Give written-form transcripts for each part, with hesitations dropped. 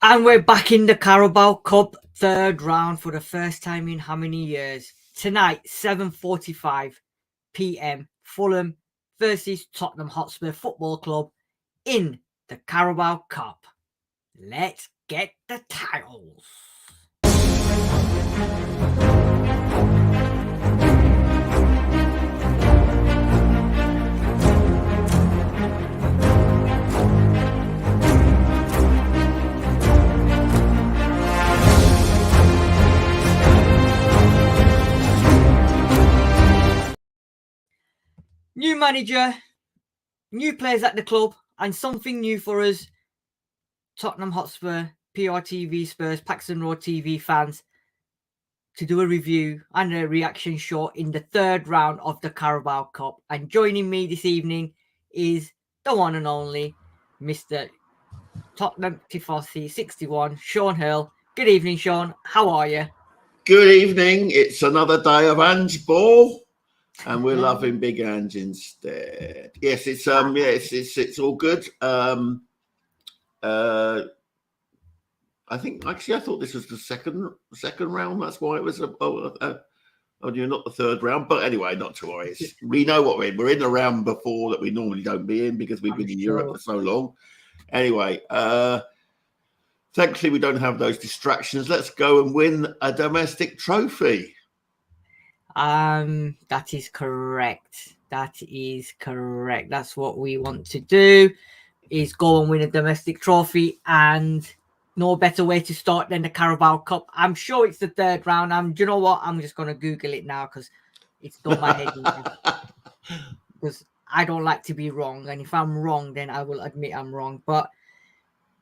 And we're back in the Carabao Cup third round for the first time in how many years? Tonight, 7:45 p.m. Fulham versus Tottenham Hotspur Football Club in the Carabao Cup. Let's get the titles. New manager, new players at the club, and something new for us, Tottenham Hotspur, PRTvSpurs, Paxton Road TV fans, to do a review and a reaction show in the third round of the Carabao Cup. And joining me this evening is the one and only Mr. Tottenham Tifosi 61, Sean Hill. Good evening, Sean. How are you? Good evening. It's another day of Ange ball. And we're loving Big Ange instead. Yes, it's all good. I think actually I thought this was the second round. That's why it was you're not the third round. But anyway, not to worry. We know what we're in. We're in the round before that we normally don't be in because we've been in Europe for so long. Anyway, thankfully we don't have those distractions. Let's go and win a domestic trophy. That is correct. That is correct. That's what we want to do, is go and win a domestic trophy, and no better way to start than the Carabao Cup. I'm sure it's the third round. Do you know what? I'm just going to Google it now because it's done my head in. Because I don't like to be wrong, and if I'm wrong, then I will admit I'm wrong. But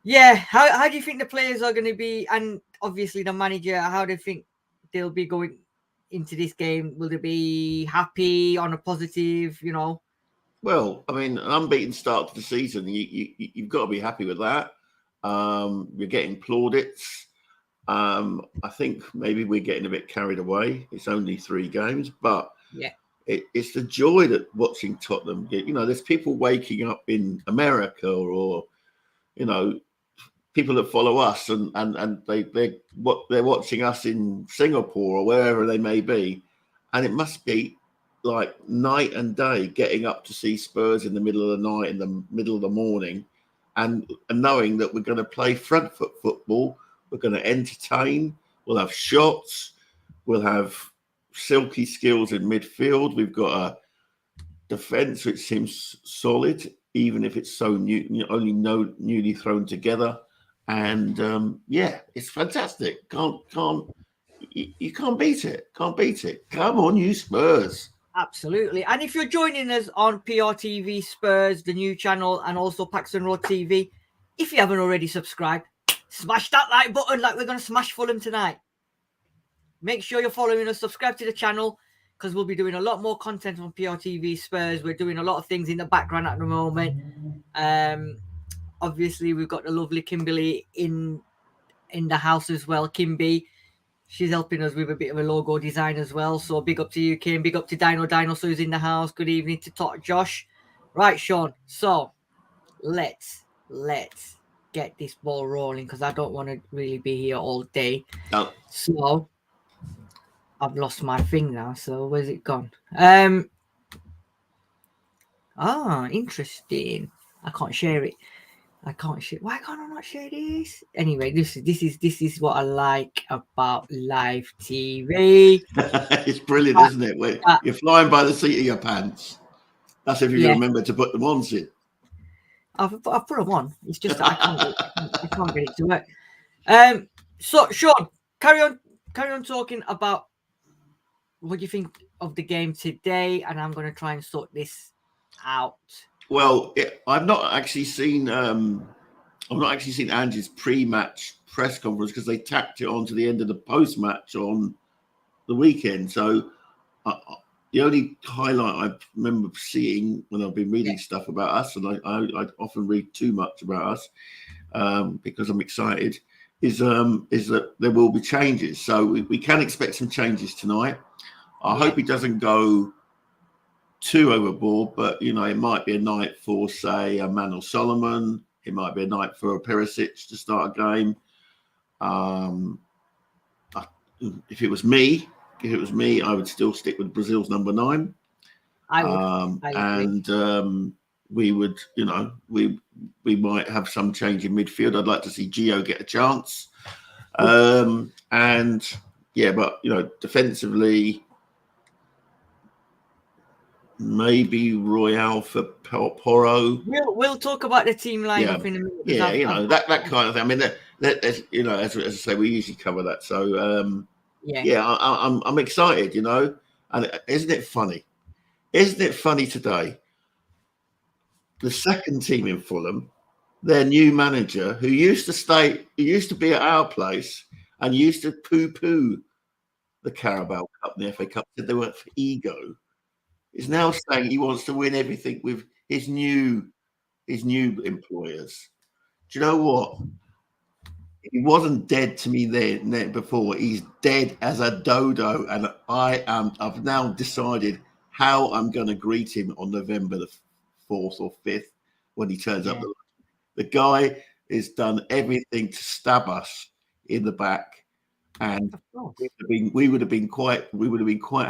yeah, how do you think the players are going to be, and obviously the manager, how do you think they'll be going into this game? Will they be happy, on a positive, Well, I mean, an unbeaten start to the season, you've got to be happy with that. You're getting plaudits. I think maybe we're getting a bit carried away. It's only 3 games, but yeah, it's the joy that watching Tottenham. There's people waking up in America or people that follow us and they're watching us in Singapore or wherever they may be, and it must be like night and day getting up to see Spurs in the middle of the night, in the middle of the morning, and knowing that we're going to play front foot football, we're going to entertain, we'll have shots, we'll have silky skills in midfield, we've got a defence which seems solid, even if it's so newly thrown together. And it's fantastic. You can't beat it. Can't beat it. Come on, you Spurs. Absolutely. And if you're joining us on PRTvSpurs, the new channel, and also Paxton Road TV, if you haven't already subscribed, smash that like button like we're going to smash Fulham tonight. Make sure you're following us, subscribe to the channel, because we'll be doing a lot more content on PRTvSpurs. We're doing a lot of things in the background at the moment. Obviously, we've got the lovely Kimberly in the house as well. Kimby, she's helping us with a bit of a logo design as well. So big up to you, Kim. Big up to Dinosaur's in the house. Good evening to Josh. Right, Sean. So let's get this ball rolling, because I don't want to really be here all day. No. So I've lost my thing now. So where's it gone? Interesting. I can't share it. Why can't I not share this? Anyway, this is what I like about live TV. It's brilliant, isn't it? You're flying by the seat of your pants. That's if you remember to put them on, Sid. I've put them on. It's just that I can't get it to work. So Sean, carry on talking about what you think of the game today, and I'm going to try and sort this out. Well, I've not actually seen Ange's pre-match press conference, because they tacked it on to the end of the post-match on the weekend. So the only highlight I remember seeing when I've been reading stuff about us, and I often read too much about us because I'm excited, is that there will be changes. So we can expect some changes tonight. I hope he doesn't go too overboard, but it might be a night for, say, a Manuel Solomon. It might be a night for a Perisic to start a game. If it was me, I would still stick with Brazil's number 9. I would. I agree. And we would, we might have some change in midfield. I'd like to see Gio get a chance. And yeah, but defensively, maybe Royale for Porro. We'll talk about the team lineup in a minute. Yeah, that kind of thing. I mean, as I say, we usually cover that. So I'm excited. And isn't it funny? Isn't it funny today? The second team in Fulham, their new manager, who used to be at our place and used to poo-poo the Carabao Cup and the FA Cup, said they were for ego, is now saying he wants to win everything with his new employers. Do you know what? He wasn't dead to me there before. He's dead as a dodo, and I've now decided how I'm going to greet him on November the 4th or 5th when he turns up. The guy has done everything to stab us in the back, and we would have been quite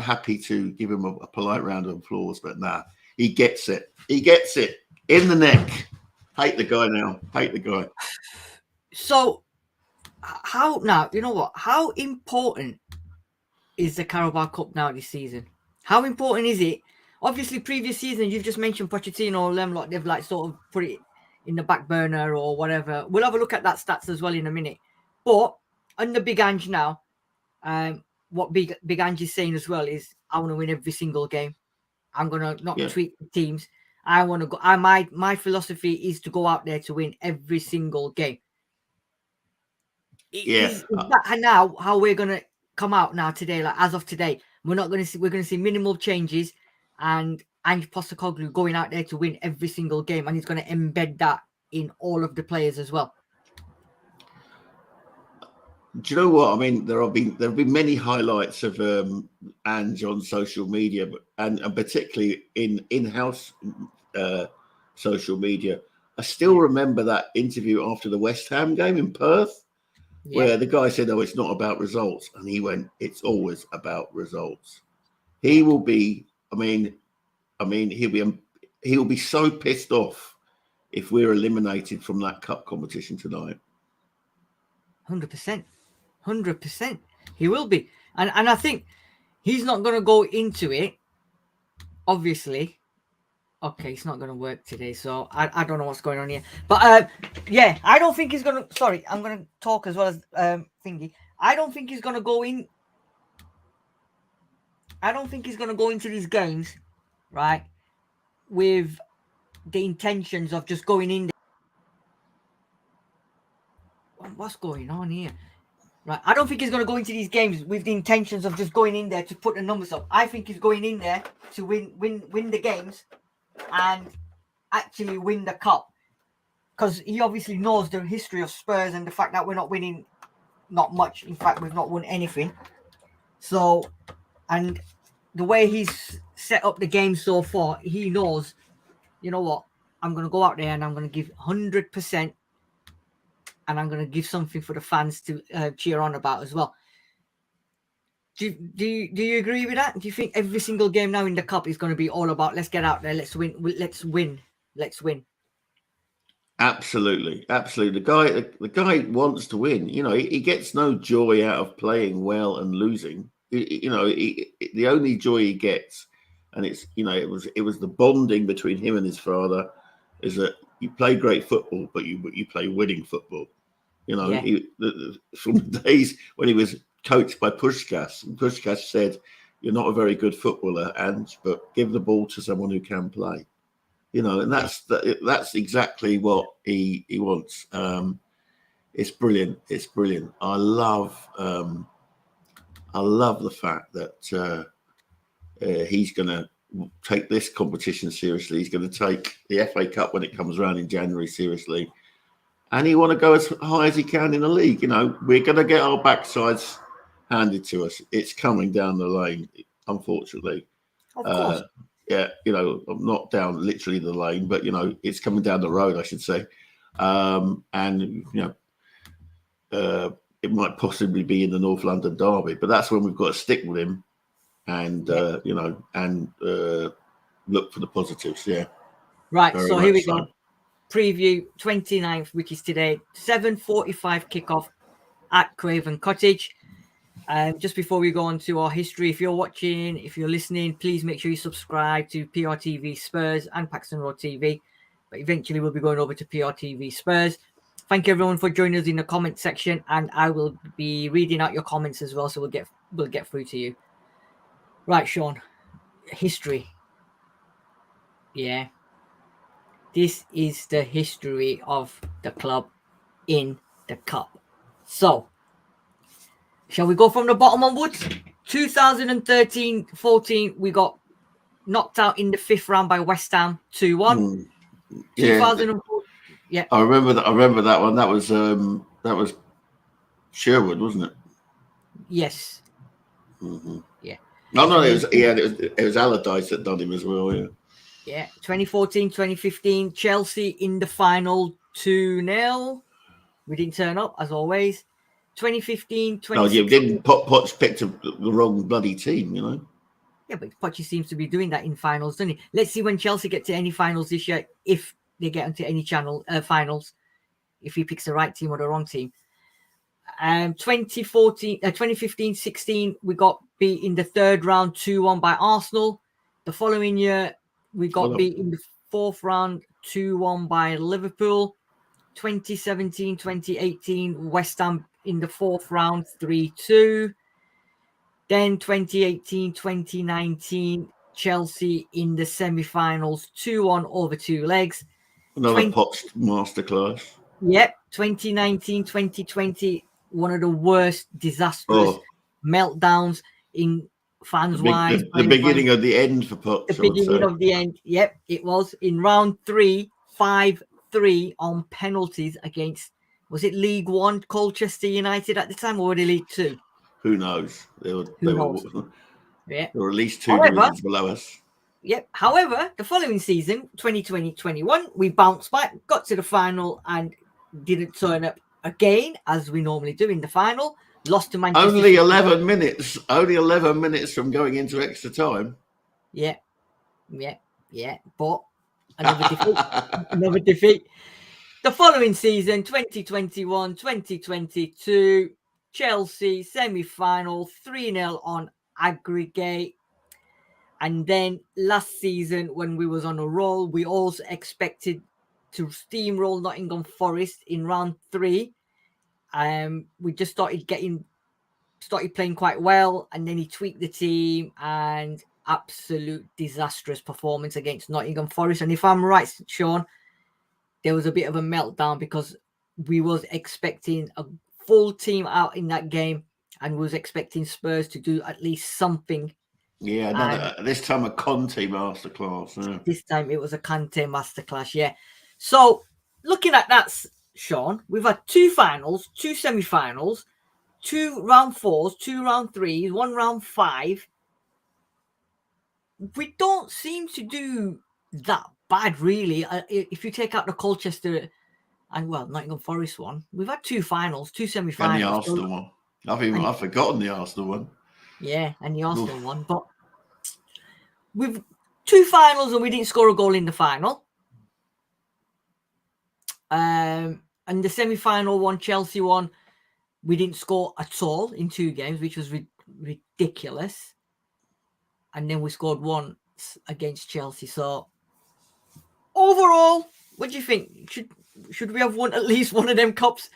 happy to give him a polite round of applause. But nah, he gets it. He gets it in the neck. Hate the guy now. Hate the guy. So, how now? You know what? How important is the Carabao Cup now this season? How important is it? Obviously, previous season you've just mentioned Pochettino, them lot, they've like sort of put it in the back burner or whatever. We'll have a look at that stats as well in a minute. But under Big Ange now, what Big Ange is saying as well is, I want to win every single game. I'm gonna not tweak the teams. I want to go. My philosophy is to go out there to win every single game. Is that now how we're gonna come out now today? Like as of today, we're going to see minimal changes, and Ange Postecoglou going out there to win every single game, and he's going to embed that in all of the players as well. Do you know what I mean? There have been many highlights of Ange on social media, and particularly in-house social media. I still remember that interview after the West Ham game in Perth, where the guy said, "Oh, it's not about results," and he went, "It's always about results." He will be. I mean, he'll be so pissed off if we're eliminated from that cup competition tonight. 100%. 100%. He will be. And I think he's not going to go into it, obviously. Okay, it's not going to work today, so I don't know what's going on here. But, I don't think he's going to... Sorry, I'm going to talk as well as Thingy. I don't think he's going to go in... I don't think he's going to go into these games, right, with the intentions of just going in there. What's going on here? Right, I don't think he's going to go into these games with the intentions of just going in there to put the numbers up. I think he's going in there to win the games and actually win the cup, because he obviously knows the history of Spurs and the fact that we're not winning not much. In fact, we've not won anything. So, and the way he's set up the game so far, he knows, you know what, I'm going to go out there and I'm going to give 100%. And I'm going to give something for the fans to cheer on about as well. Do you agree with that? Do you think every single game now in the cup is going to be all about, let's get out there, let's win. Absolutely. The guy wants to win. He gets no joy out of playing well and losing. The only joy he gets, and it's it was the bonding between him and his father, is that you play great football, but you play winning football. From the days when he was coached by Puskás said, "You're not a very good footballer, Ange, but give the ball to someone who can play." And that's exactly what he wants. It's brilliant. It's brilliant. I love the fact that he's going to take this competition seriously. He's going to take the FA Cup when it comes around in January seriously, and he want to go as high as he can in the league. We're going to get our backsides handed to us. It's coming down the lane, unfortunately. Of course. I'm not down literally the lane, but it's coming down the road, I should say. it might possibly be in the North London derby, but that's when we've got to stick with him and look for the positives. Yeah, right. very So here we much so. go. Preview 29th, which is today, 7:45 kickoff at Craven Cottage. Just before we go on to our history, if you're watching, if you're listening, please make sure you subscribe to PRTV Spurs and Paxton Road TV. But eventually we'll be going over to PRTV Spurs. Thank you everyone for joining us in the comment section, and I will be reading out your comments as well, so we'll get through to you. Right, Sean. History. Yeah. This is the history of the club in the cup. So, shall we go from the bottom onwards? 2013-14, we got knocked out in the 5th round by West Ham 2-1. Yeah, 2004. Yeah, I remember that. I remember that one. That was Sherwood, wasn't it? yes. Mm-hmm. Yeah. No, it was Allardyce that done him as well. Yeah. Yeah. 2014-2015, Chelsea in the final 2-0. We didn't turn up as always. 2015, 2016. No, you didn't. Potts picked the wrong bloody team, you know. Yeah, but Poch seems to be doing that in finals, doesn't he? Let's see when Chelsea get to any finals this year, if they get into any finals, if he picks the right team or the wrong team. 2015-16, we got beat in the 3rd round 2-1 by Arsenal. The following year, we got beat in the 4th round 2-1 by Liverpool. 2017-2018, West Ham in the 4th round 3-2. Then 2018-2019, Chelsea in the semi-finals 2-1 over 2 legs. Another Potts masterclass. Yep. 2019-2020, one of the worst disastrous meltdowns in fans-wise. The beginning of the end for Potts. The beginning of the end. Yep, it was in round 3, 5-3 on penalties against, was it League One Colchester United at the time, or were they League Two? Who knows? They were yeah. There were at least 2 divisions below us. Yep. However, the following season, 2020-21, we bounced back, got to the final, and didn't turn up again, as we normally do in the final. Lost to Manchester Only City. 11 minutes. Only 11 minutes from going into extra time. Yeah. But another defeat. The following season, 2021-2022, Chelsea semi-final, 3-0 on aggregate. And then last season, when we was on a roll, we also expected to steamroll Nottingham Forest in round 3. We just started playing quite well, and then he tweaked the team, and absolute disastrous performance against Nottingham Forest. And if I'm right, Sean, there was a bit of a meltdown because we was expecting a full team out in that game, and was expecting Spurs to do at least something. Yeah, this time a Conte masterclass. Yeah. This time it was a Conte masterclass, yeah. So, looking at that, Sean, we've had 2 finals, 2 semi-finals, 2 round 4s, 2 round 3s, 1 round 5. We don't seem to do that bad, really. If you take out the Colchester and, Nottingham Forest one, we've had 2 finals, 2 semi-finals. And the Arsenal one. I've forgotten the Arsenal one. Yeah, and the Arsenal one. But we've 2 finals and we didn't score a goal in the final. And the semi-final one, Chelsea one, we didn't score at all in 2 games, which was ridiculous. And then we scored once against Chelsea. So overall, what do you think? Should we have won at least one of them cups,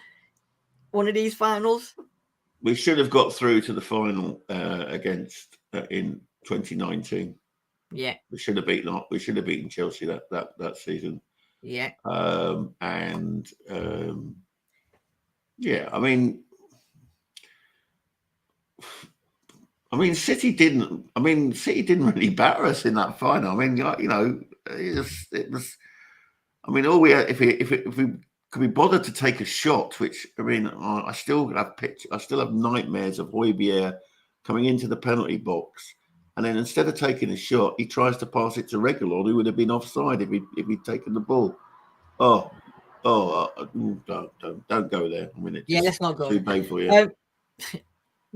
one of these finals? We should have got through to the final against in 2019. Yeah, we should have beaten Chelsea that season. Yeah, yeah. I mean, City didn't really batter us in that final. I mean, you know, it was. I mean, all we had, if we could be bothered to take a shot, which I mean, I still have nightmares of Højbjerg coming into the penalty box, and then instead of taking a shot, he tries to pass it to Reguilon, who would have been offside if he'd taken the ball. Oh, Don't go there. I mean, it's let's not go too there. painful. Yeah.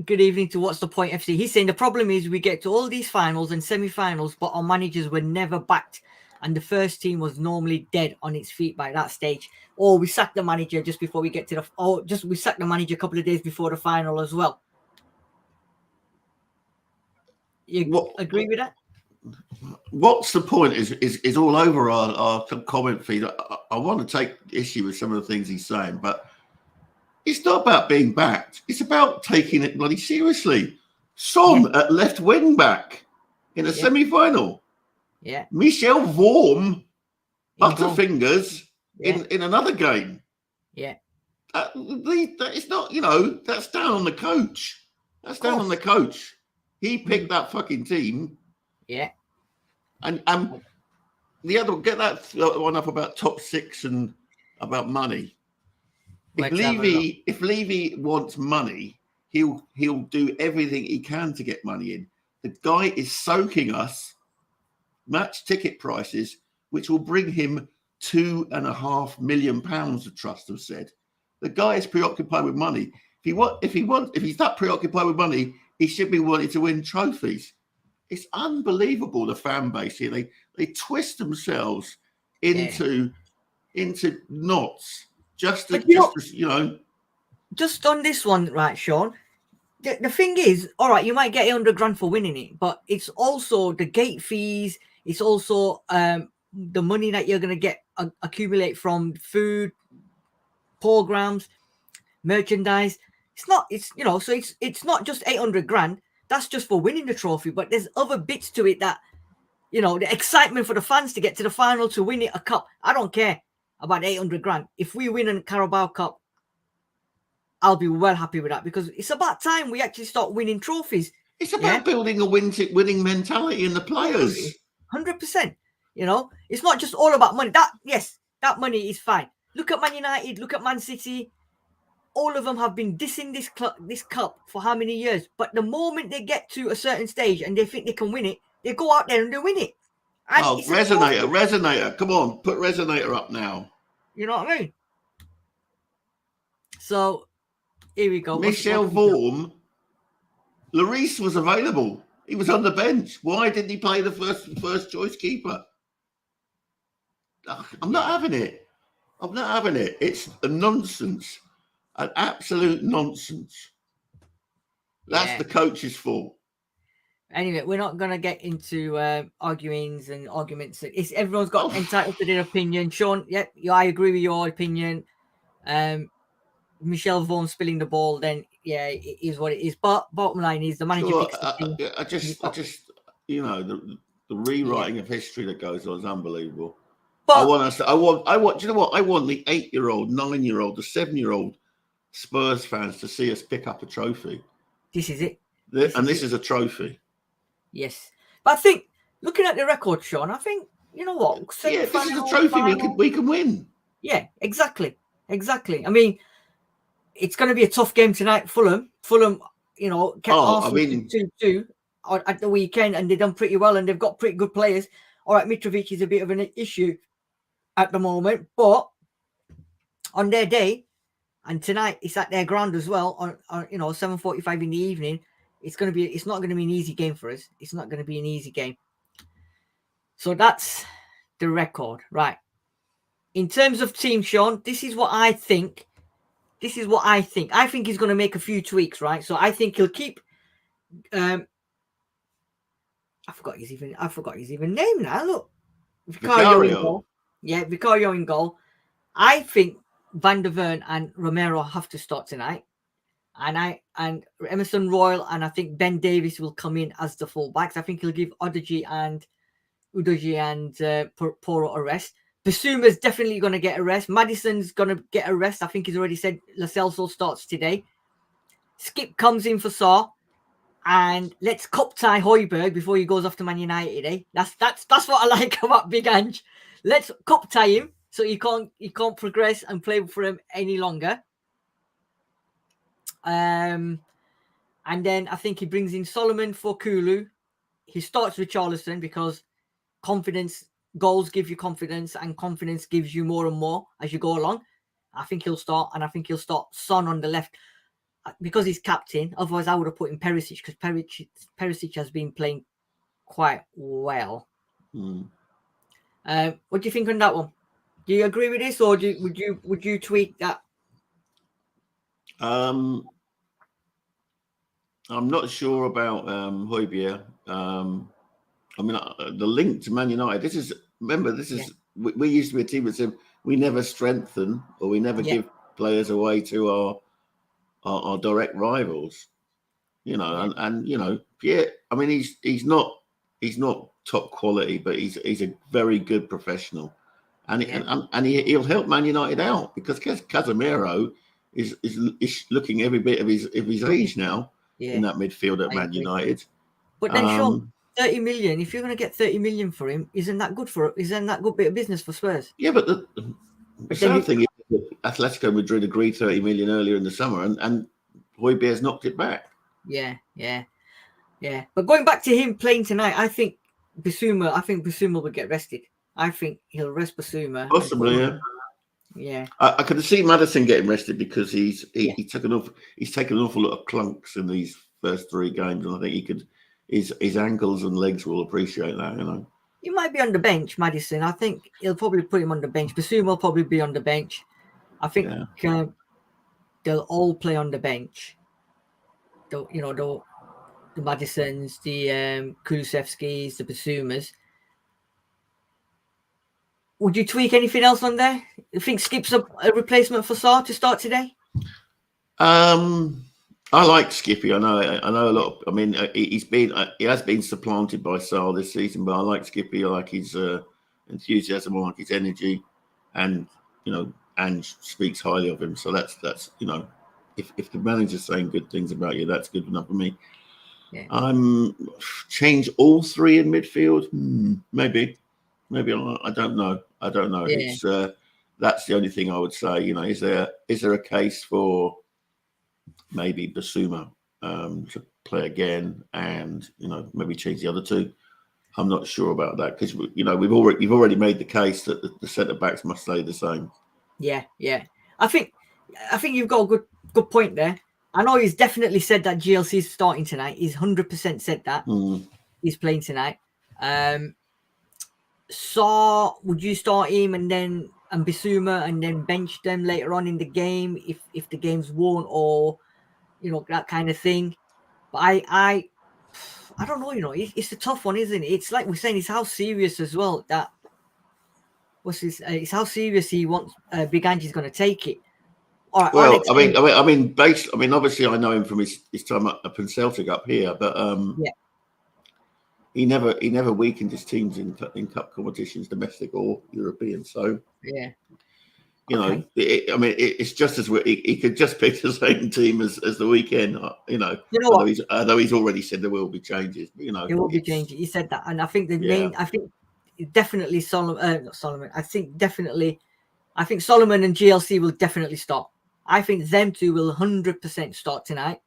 Good evening to What's the Point FC. He's saying the problem is we get to all these finals and semi-finals, but our managers were never backed, and the first team was normally dead on its feet by that stage. Or we sacked the manager just before we get to we sacked the manager a couple of days before the final as well. You agree with that? What's the point is all over our comment feed. I want to take issue with some of the things he's saying, but it's not about being backed. It's about taking it bloody seriously. Son at left wing back in a semi-final. Yeah. Michel Vorm butterfingers in another game. Yeah. That is not, that's down on the coach. That's down on the coach. He picked that fucking team. Yeah. And the other, get that one up about top six and about money. If Levy wants money, he'll do everything he can to get money in. The guy is soaking us match ticket prices, which will bring him £2.5 million. The trust have said. The guy is preoccupied with money. If he's that preoccupied with money, he should be wanting to win trophies. It's unbelievable, the fan base here. They twist themselves into knots just on this one, right, Sean? The thing is, all right, you might get 100 grand for winning it, but it's also the gate fees. It's also the money that you're going to accumulate from food, programs, merchandise. So it's not just 800 grand. That's just for winning the trophy, but there's other bits to it that, the excitement for the fans to get to the final, to win a cup. I don't care about 800 grand. If we win a Carabao Cup, I'll be well happy with that, because it's about time we actually start winning trophies. It's about building a winning mentality in the players. 100%. It's not just all about money. That money is fine. Look at Man United, look at Man City. All of them have been dissing this cup for how many years? But the moment they get to a certain stage and they think they can win it, they go out there and they win it. And Resonator. Come on, put Resonator up now. You know what I mean? So, here we go. Michel Vorm, Lloris was available. He was on the bench. Why didn't he play the first choice keeper? I'm not having it. It's a nonsense. An absolute nonsense. That's the coach's fault. Anyway, we're not going to get into arguments. Everyone's got entitled to their opinion. Sean, I agree with your opinion. Michel Vaughan spilling the ball, then it is what it is. But bottom line is the manager picks the team. I just the rewriting of history that goes on is unbelievable. But I want. Do you know what? I want the 8-year-old, 9-year-old, the 7-year-old Spurs fans to see us pick up a trophy. This is it. This is a trophy. Yes. But I think, looking at the record, Sean, I think, you know what? This is a trophy we can win. Yeah, exactly. I mean, it's going to be a tough game tonight. Fulham, kept Arsenal 2-2 at the weekend, and they've done pretty well, and they've got pretty good players. All right, Mitrovic is a bit of an issue at the moment, but on their day, and tonight it's at their ground as well, on 7:45 in the evening. It's not going to be an easy game for us. It's not going to be an easy game. So that's the record, right? In terms of team, Sean, this is what I think. I think he's going to make a few tweaks, right? So I think he'll keep. I forgot his even name now. Look, Vicario in goal. Yeah, Vicario in goal. I think Van der Ven and Romero have to start tonight, and Emerson Royal and I think Ben Davies will come in as the fullbacks. I think he'll give Udogie and Poro a rest. Basuma's definitely going to get a rest. Maddison's going to get a rest. I think he's already said Lo Celso starts today. Skip comes in for Saar. And let's cup tie Højbjerg before he goes off to Man United, eh? That's what I like about Big Ange. Let's cup tie him so he can't progress and play for him any longer. And then I think he brings in Solomon for Kulu. He starts with Charleston because confidence goals give you confidence, and confidence gives you more and more as you go along. I think he'll start, and I think he'll start Son on the left because he's captain. Otherwise, I would have put in Perisic, because Perisic has been playing quite well. What do you think on that one? Do you agree with this, or would you tweak that? I'm not sure about Højbjerg. I mean, the link to Man United. This is we used to be a team that said we never strengthen or we never give players away to our direct rivals. You know, and you know, Pierre. I mean, he's not top quality, but he's a very good professional, and he'll help Man United out, because Casemiro is looking every bit of his age now in that midfield at Man United. But then, Sean, 30 million. If you're going to get 30 million for him, isn't that good bit of business for Spurs? Yeah, but the sad thing is that Atletico Madrid agreed 30 million earlier in the summer, and Højbjerg's knocked it back. Yeah. But going back to him playing tonight, I think Bissouma will get rested. I think he'll rest Bissouma. Possibly, yeah. Yeah. I could see Maddison getting rested, because he's taken an awful lot of clunks in these first 3 games, and I think his ankles and legs will appreciate that, you know. He might be on the bench, Maddison. I think he'll probably put him on the bench. Bissouma will probably be on the bench. I think they'll all play on the bench. The Maddisons, the Kulusevskis, the Bissoumas. Would you tweak anything else on there? You think Skip's a replacement for Sarr to start today? I like Skippy. I know a lot. I mean, he has been supplanted by Sarr this season, but I like Skippy. I like his enthusiasm. I like his energy, and you know, Ange speaks highly of him. So that's you know, if the manager's saying good things about you, that's good enough for me. Yeah. Change all 3 in midfield. Maybe I don't know. Yeah. It's that's the only thing I would say. You know, is there a case for maybe Bissouma to play again, and you know, maybe change the other 2? I'm not sure about that, because you know, you've already made the case that the centre backs must stay the same. Yeah. I think you've got a good point there. I know he's definitely said that GLC is starting tonight. He's 100% said that he's playing tonight. So would you start him and Bissouma and then bench them later on in the game if the game's won, or you know, that kind of thing? But I don't know. You know, it's a tough one, isn't it? It's like we're saying, it's how serious as well that it's how serious he wants Big Angie's going to take it. All right, well, I mean, obviously, I know him from his time up in Celtic up here, but he never weakened his teams in cup competitions, domestic or European. So you know, it's just as he could just pick the same team as the weekend. You know although he's already said there will be changes. But, you know, there will be changes. He said that, and I think definitely Solomon. I think Solomon and GLC will definitely start. I think them 2 will 100% start tonight,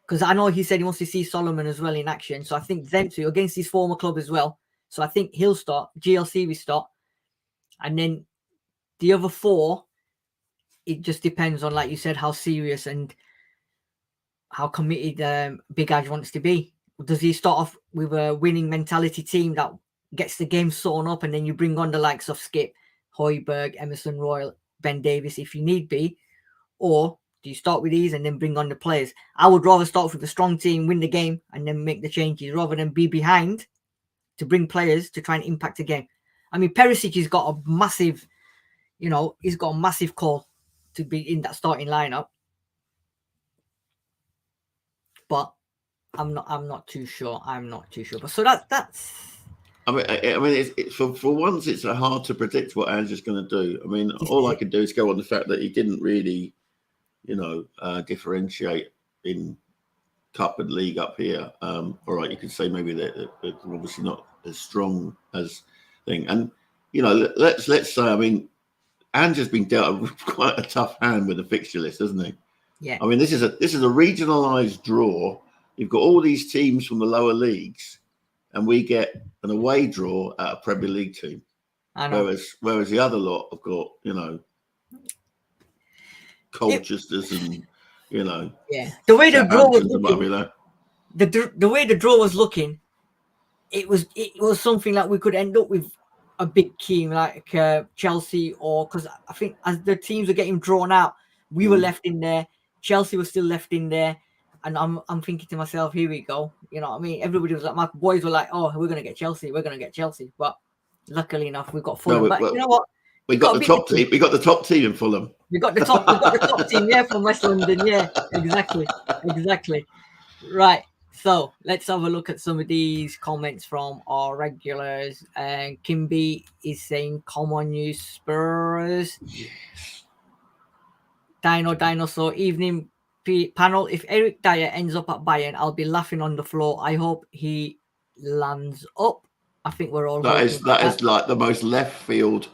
because I know he said he wants to see Solomon as well in action. So I think them 2 against his former club as well. So I think he'll start. GLC will start, and then the other 4, it just depends on, like you said, how serious and how committed Big Aj wants to be. Does he start off with a winning mentality team that gets the game sewn up, and then you bring on the likes of Skip, Højbjerg, Emerson Royal, Ben Davis if you need be? Or do you start with these and then bring on the players? I would rather start with a strong team, win the game, and then make the changes, rather than be behind to bring players to try and impact the game. I mean, Perisic has got a massive, you know, he's got a massive call to be in that starting lineup. But I'm not too sure. But so that's. I mean, it's for once, it's hard to predict what Ange is going to do. I mean, all I can do is go on the fact that he didn't really, you know, differentiate in cup and league up here. All right, you could say maybe they're obviously not as strong as thing. And you know, let's say, I mean, Ange has been dealt quite a tough hand with the fixture list, hasn't he? Yeah. I mean, this is a regionalised draw. You've got all these teams from the lower leagues, and we get an away draw at a Premier League team. I know. Whereas the other lot have got, Colchesters and, Yeah. The way the draw was Southamptons and what have looking, you. the way the draw was looking, it was something like we could end up with a big team like Chelsea, or because I think as the teams were getting drawn out, we were left in there. Chelsea was still left in there, and I'm thinking to myself, here we go. You know what I mean? Everybody was like, my boys were like, oh, we're gonna get Chelsea, but luckily enough, we got Fulham. But you know what? We got the top team. We got the top team in Fulham. We got the top team, yeah, from West London, yeah, exactly. Right. So let's have a look at some of these comments from our regulars. And Kimby is saying, "Come on, you Spurs." Yes. Dinosaur evening panel. If Eric Dyer ends up at Bayern, I'll be laughing on the floor. I hope he lands up. I think we're all that is like the most left field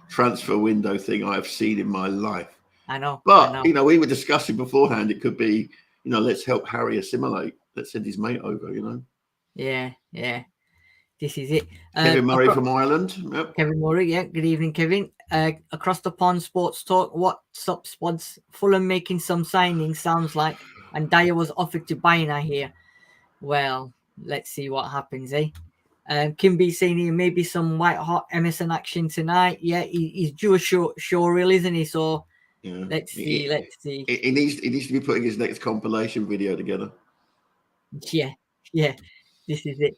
transfer window thing I've seen in my life. I know. But we were discussing beforehand. It could be, let's help Harry assimilate. Let's send his mate over. Yeah. This is it. Kevin Murray from Ireland. Yep. Kevin Murray, yeah. Good evening, Kevin. Across the pond, sports talk. What's up, Spods? Fulham making some signings, sounds like. And Dyer was offered to Bayern here. Well, let's see what happens, eh? Kimby saying here maybe some white hot Emerson action tonight. Yeah, he's due a showreel, isn't he? So yeah. Let's see. He needs to be putting his next compilation video together. Yeah. This is it.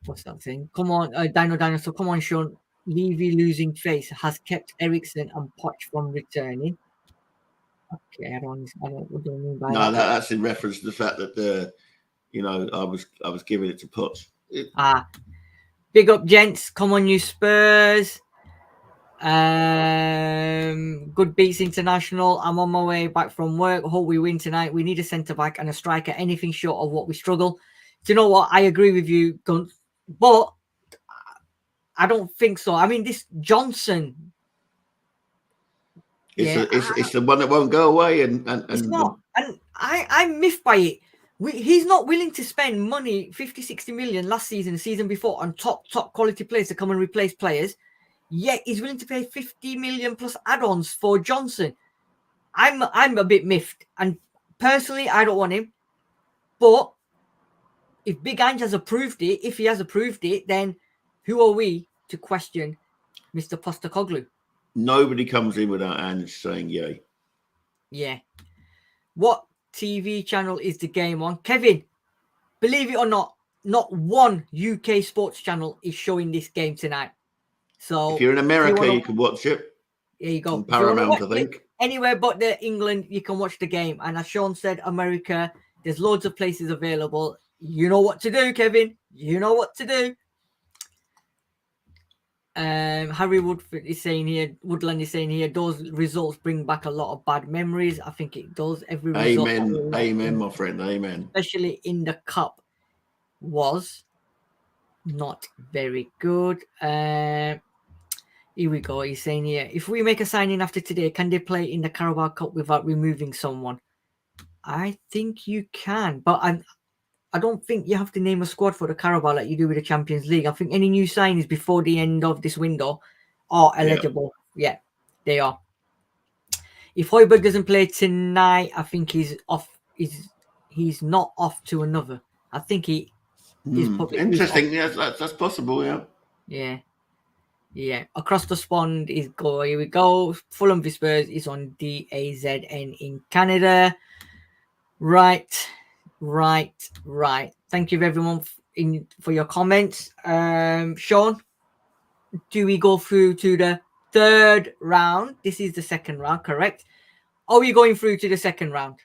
What's that thing? Come on, Dinosaur. Come on, Sean. Levy losing face has kept Ericsson and Poch from returning. Okay, I don't what do I mean by that? That's in reference to the fact that I was giving it to Poch. Big up, gents. Come on, you Spurs. Good beats international. I'm on my way back from work. Hope we win tonight. We need a centre back and a striker. Anything short of what we struggle. Do you know what? I agree with you, but I don't think so. I mean, this Johnson. It's the one that won't go away, and it's not. And I'm miffed by it. He's not willing to spend money, 50-60 million last season before, on top quality players to come and replace players. Yet he's willing to pay 50 million plus add-ons for Johnson. I'm a bit miffed, and personally, I don't want him. But if Big Ange has approved it, if he has approved it, then who are we to question Mr. Postecoglou? Nobody comes in without Ange saying yay. Yeah. What TV channel is the game on? Kevin, believe it or not one UK sports channel is showing this game tonight. So if you're in America, you can watch it. There you go. On Paramount, I think. Anywhere but England, you can watch the game. And as Sean said, America, there's loads of places available. You know what to do, Kevin. You know what to do. Harry Woodland is saying here, those results bring back a lot of bad memories. I think it does. Every result. Amen, my friend. Amen. Especially in the cup was not very good. Here we go. He's saying here, if we make a signing after today, can they play in the Carabao Cup without removing someone? I think you can, but I don't think you have to name a squad for the Carabao like you do with the Champions League. I think any new signings before the end of this window are eligible. Yeah, they are. If Højbjerg doesn't play tonight, I think he's off. He's not off to another. I think he is probably interesting. Yes, that's possible. Yeah. Yeah. Across the pond is go. Here we go. Fulham v Spurs is on DAZN in Canada. Right. Thank you everyone for your comments. Sean, do we go through to the third round? This is the second round, correct? Are we going through to the second round?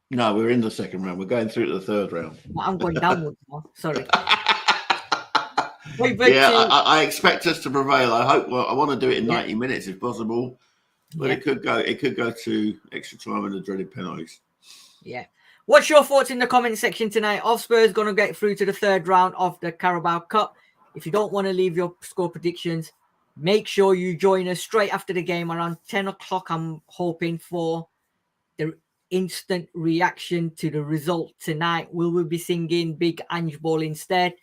No, we're in the second round. We're going through to the third round. I'm going downwards now. Sorry. I expect us to prevail. I hope. Well, I want to do it in 90 minutes if possible, but it could go to extra time and the dreaded penalties. Yeah. What's your thoughts in the comment section tonight? Are Spurs going to get through to the third round of the Carabao Cup? If you don't want to leave your score predictions, make sure you join us straight after the game around 10 o'clock. I'm hoping for the instant reaction to the result tonight. Will we be singing Big Ange Ball instead?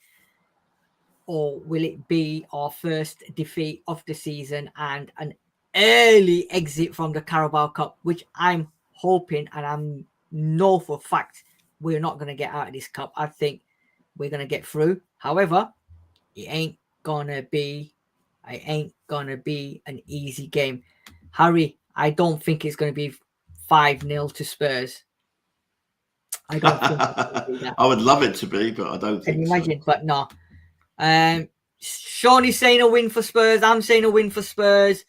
or will it be our first defeat of the season and an early exit from the Carabao Cup, which I'm hoping and I'm know for a fact we're not going to get out of this cup. I think we're going to get through. However, it ain't gonna be an easy game. Harry, I don't think it's going to be 5-0 to Spurs. I don't think it's gonna be that. I would love it to be, but I don't think Can you so. imagine? But no. Sean is saying a win for Spurs. I'm saying a win for Spurs.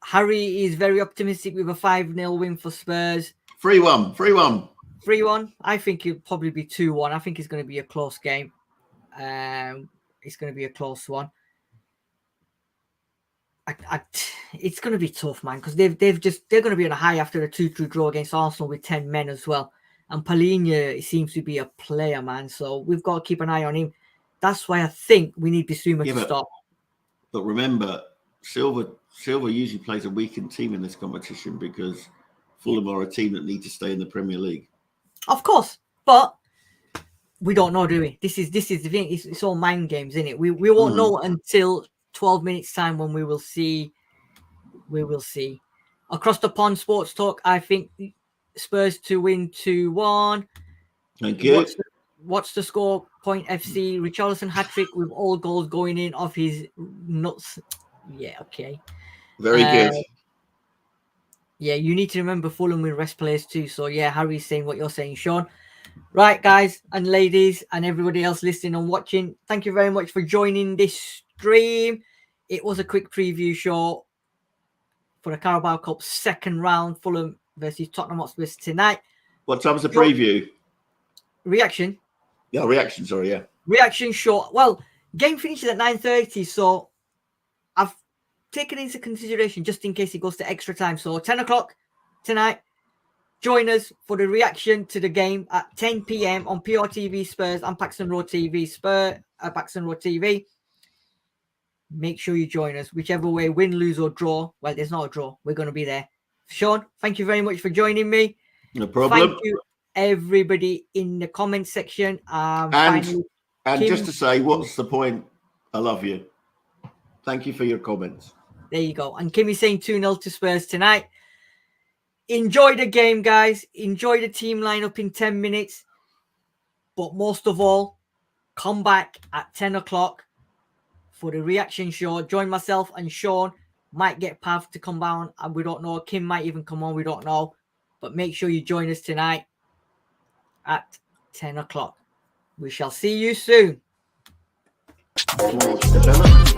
Harry is very optimistic with a 5-0 win for Spurs. 3-1. 3-1. 3-1. I think it'll probably be 2-1. I think it's going to be a close game. It's going to be a close one. It's going to be tough, man, because they're going to be on a high after a 2-2 draw against Arsenal with 10 men as well. And Palhinha seems to be a player, man. So we've got to keep an eye on him. That's why I think we need Bissouma to start. But remember, Silva usually plays a weakened team in this competition because Fulham are a team that need to stay in the Premier League. Of course, but we don't know, do we? This is the thing. It's all mind games, isn't it? We won't know until 12 minutes time when we will see. We will see. Across the pond, Sports Talk. I think Spurs to win 2-1. Thank you. What's the score? Point FC. Richarlison hat-trick with all goals going in off his nuts. Yeah, okay. Very good. Yeah, you need to remember Fulham will rest players too. So, yeah, Harry's saying what you're saying, Sean. Right, guys and ladies and everybody else listening and watching, thank you very much for joining this stream. It was a quick preview show for the Carabao Cup second round, Fulham versus Tottenham Hotspur tonight. What time's the preview? Reaction. Yeah, reaction, sorry, yeah. Reaction show. Well, game finishes at 9:30, so I've taken into consideration just in case it goes to extra time. So 10 o'clock tonight. Join us for the reaction to the game at 10 p.m. on PRTvSpurs and Paxton Road TV. Paxton Road TV. Make sure you join us. Whichever way, win, lose, or draw. Well, there's not a draw. We're going to be there. Sean, thank you very much for joining me. No problem. Thank you, everybody in the comment section. And finally, Kim, just to say, what's the point? I love you. Thank you for your comments. There you go. And Kim is saying 2-0 to Spurs tonight. Enjoy the game, guys. Enjoy the team lineup in 10 minutes. But most of all, come back at 10 o'clock for the reaction show. Join myself and Sean. Might get Pav to come down, and we don't know. Kim might even come on, we don't know. But make sure you join us tonight at 10 o'clock. We shall see you soon. More developed,